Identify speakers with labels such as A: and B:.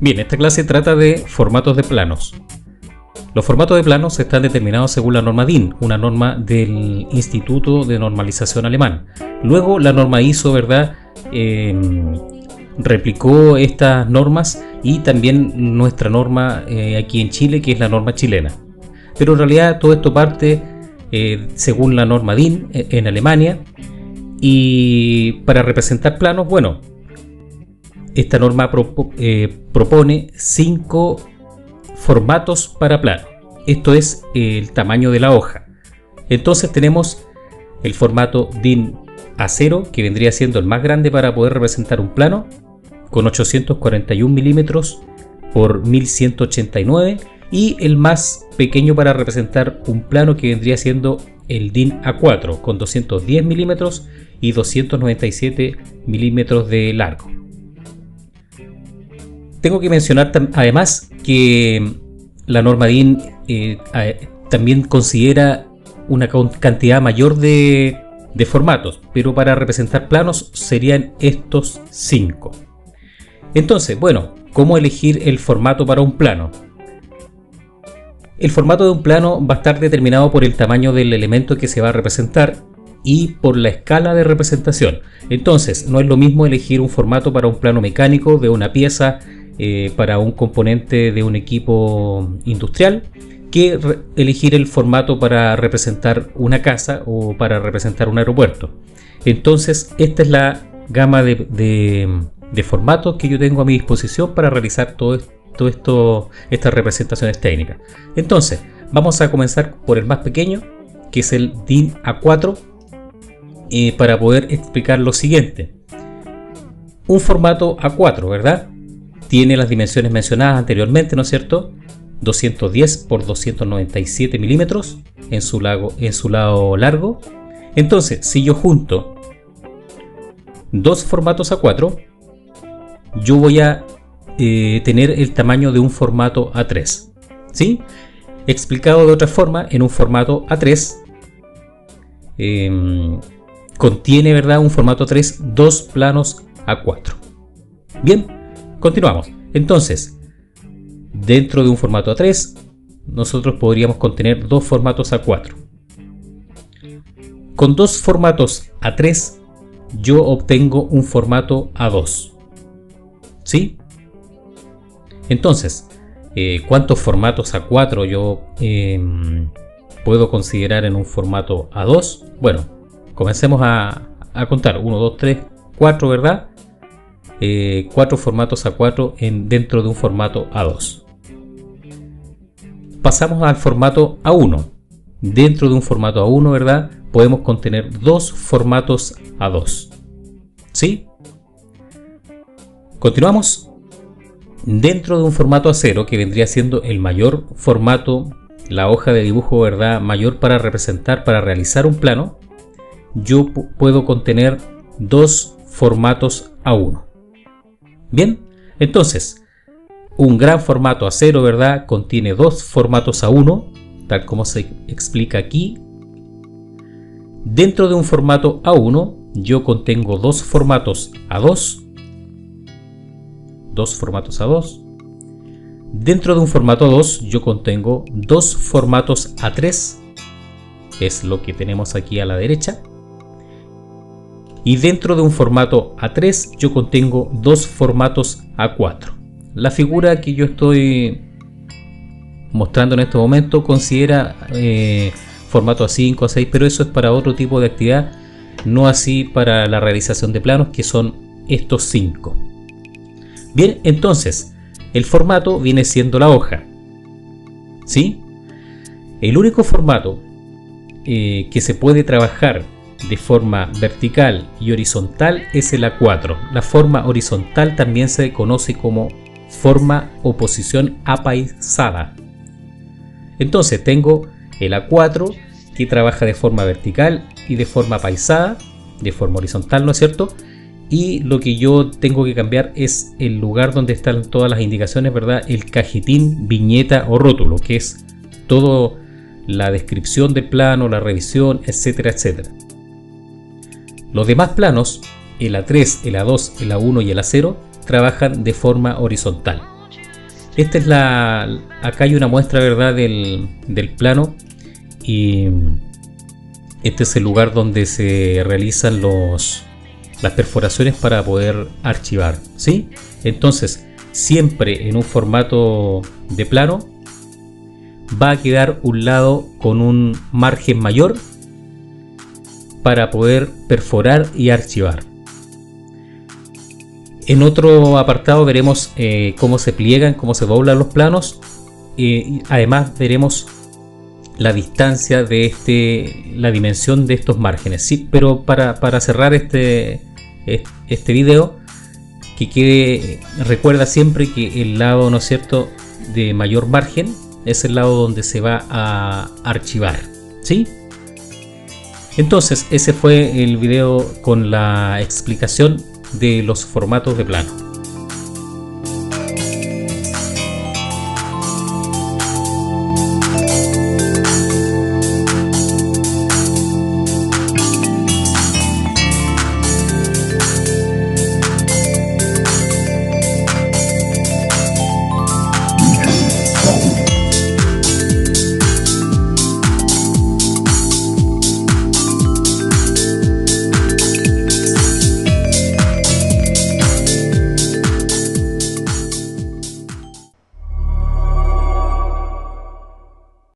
A: Bien, esta clase trata de formatos de planos. Los formatos de planos están determinados según la norma DIN, una norma del Instituto de Normalización Alemán. Luego la norma ISO, ¿verdad?, replicó estas normas y también nuestra norma aquí en Chile, que es la norma chilena. Pero en realidad todo esto parte según la norma DIN en Alemania. Y para representar planos, bueno, esta norma propone 5 formatos para plano. Esto es el tamaño de la hoja. Entonces tenemos el formato DIN A0, que vendría siendo el más grande para poder representar un plano, con 841 milímetros por 1189, y el más pequeño para representar un plano, que vendría siendo el DIN A4, con 210 milímetros y 297 milímetros de largo. Tengo que mencionar además que la norma DIN también considera una cantidad mayor de formatos, pero para representar planos serían estos 5. Entonces, bueno, ¿cómo elegir el formato para un plano? El formato de un plano va a estar determinado por el tamaño del elemento que se va a representar y por la escala de representación. Entonces, no es lo mismo elegir un formato para un plano mecánico de una pieza, para un componente de un equipo industrial, que elegir el formato para representar una casa o para representar un aeropuerto. Entonces, esta es la gama de formatos que yo tengo a mi disposición para realizar estas representaciones técnicas. Entonces, vamos a comenzar por el más pequeño, que es el DIN A4, para poder explicar lo siguiente. Un formato A4, ¿verdad?, tiene las dimensiones mencionadas anteriormente, ¿no es cierto? 210 por 297 milímetros en su lado largo. Entonces, si yo junto dos formatos A4, yo voy a tener el tamaño de un formato A3, ¿sí? Explicado de otra forma, en un formato A3 contiene, ¿verdad?, un formato A3, dos planos A4. Bien, continuamos. Entonces, dentro de un formato A3, nosotros podríamos contener dos formatos A4. Con dos formatos A3, yo obtengo un formato A2, ¿sí? Entonces, ¿cuántos formatos A4 yo puedo considerar en un formato A2? Bueno, comencemos a contar. 1, 2, 3, 4, ¿verdad? 4 formatos A4 dentro de un formato A2. Pasamos al formato A1. Dentro de un formato A1, ¿verdad?, podemos contener dos formatos A2, ¿sí? Continuamos. Dentro de un formato A0, que vendría siendo el mayor formato, la hoja de dibujo, ¿verdad?, mayor para realizar un plano, yo puedo contener dos formatos A1. Bien, entonces, un gran formato A0, ¿verdad?, contiene dos formatos A1, tal como se explica aquí. Dentro de un formato A1, yo contengo dos formatos A2. Dos formatos A2. Dentro de un formato A2, yo contengo dos formatos A3. Es lo que tenemos aquí a la derecha. Y dentro de un formato A3 yo contengo dos formatos A4. La figura que yo estoy mostrando en este momento considera formato A5, A6, pero eso es para otro tipo de actividad, no así para la realización de planos, que son estos 5. Bien, entonces el formato viene siendo la hoja, ¿sí? El único formato que se puede trabajar de forma vertical y horizontal es el A4. La forma horizontal también se conoce como forma o posición apaisada. Entonces tengo el A4 que trabaja de forma vertical y de forma apaisada, de forma horizontal, ¿no es cierto? Y lo que yo tengo que cambiar es el lugar donde están todas las indicaciones, ¿verdad? El cajetín, viñeta o rótulo, que es todo la descripción del plano, la revisión, etcétera, etcétera. Los demás planos, el A3, el A2, el A1 y el A0, trabajan de forma horizontal. Esta es acá hay una muestra, ¿verdad?, del plano, y este es el lugar donde se realizan las perforaciones para poder archivar, ¿sí? Entonces, siempre en un formato de plano va a quedar un lado con un margen mayor para poder perforar y archivar. En otro apartado veremos cómo se pliegan, cómo se doblan los planos, y además veremos la distancia de la dimensión de estos márgenes. Sí, pero para cerrar este video, que quede, recuerda siempre que el lado, ¿no es cierto?, de mayor margen es el lado donde se va a archivar, ¿sí? Entonces, ese fue el video con la explicación de los formatos de plano.